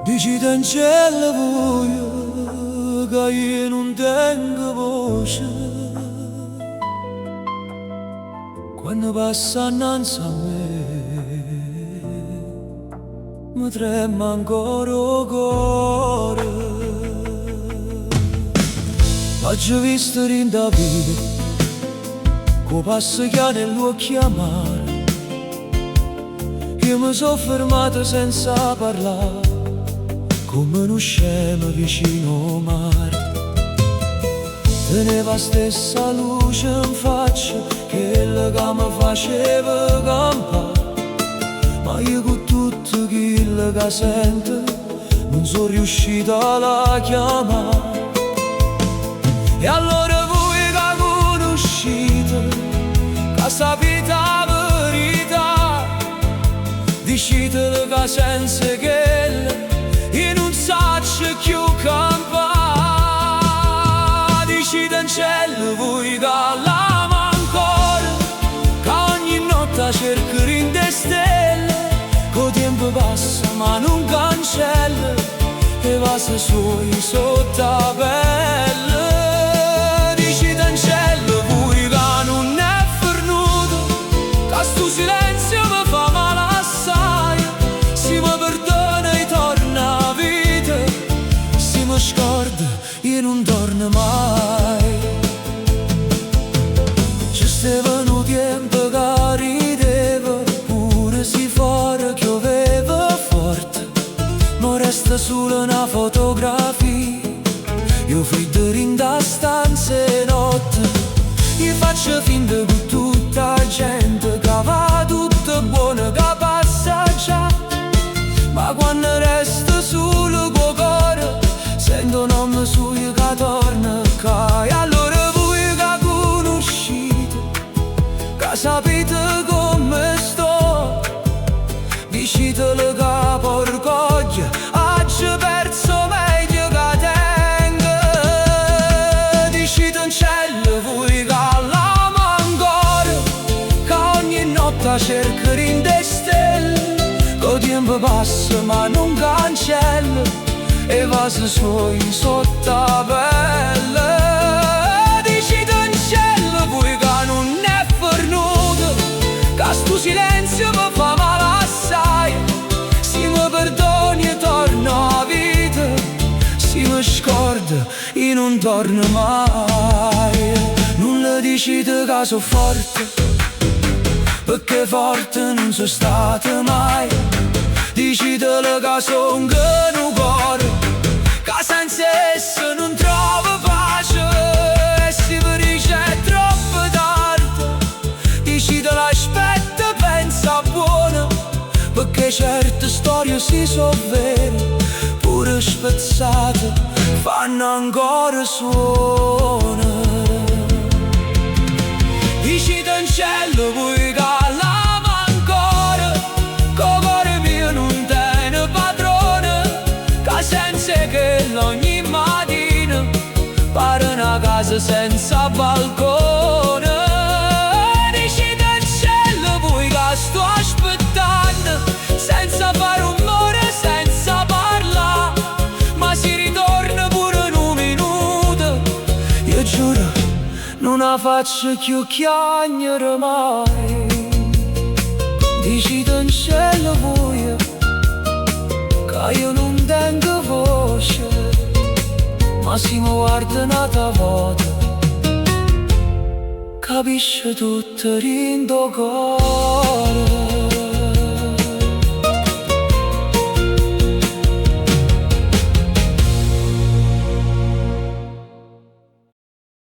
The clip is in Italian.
Dici in cielo buio che io non tengo voce, quando passa innanzi a me mi trema ancora il cuore. L'ho visto in da vita, che passa che nell'occhi amare. Io mi sono fermato senza parlare, come uno scemo vicino al mare. Teneva stessa luce in faccia, quella che mi faceva campare. Ma io con tutto quello che sento non sono riuscito a la chiamare. E allora voi che conoscete, che sapete la verità, dicete che senza quella io non saccio più campare. Dicite in cielo voi che l'ama ancora, che ogni notte cerco in te stelle, che il tempo passa ma non cancella, e passa sui sotto la pelle. Dicite in cielo voi che non è fornuto, che sto silenzio mi fa male assai. Se mi perdona e torna a vita, se mi scorda io non torno mai. Ci stava un tempo che rideva, pure se fuori pioveva forte, ma resta solo una fotografia. Io freddo in da stanze notte, io faccio finta con tutta la gente che va tutto buono, che passa già. Ma quando resta solo col cuore, sento un nome suo che torna qua. E allora voi che conoscete, che sapete come sto, dicitelo che porcoglia oggi perso meglio che tengo. Dicite in cielo voi che l'ama ancora, che ogni notte cerco in te stelle, che il tempo passa ma non cancella, e passa sui sotto la pelle. Dicite in cielo voi che non è fornuto, che sto silenzio mi fa male assai. Se mi perdoni e torno a vita, se mi scorda io non torno mai. Non le dicite che sono forte, perché forte non sono stato mai. Dicitelo che sono un cuore, che senza esso non trovo pace. E se vi dice è troppo tardi, dicitelo aspetta, pensa buono, perché certe storie si sono vere, pure spezzate fanno ancora suono. Dicite in cielo voi che l'ama ancora, che cuore mio non tiene padrone, che senza che ogni mattina pare una casa senza balcone. Dicite in cielo voi che sto aspettando, senza fare rumore, senza parlare, ma si ritorna pure in un minuto. Io giuro non la faccio più chiagnere mai. Dicite in cielo voi che io non tengo voce, ma se mi guarda un'altra volta capisce tutto in tuo cuore.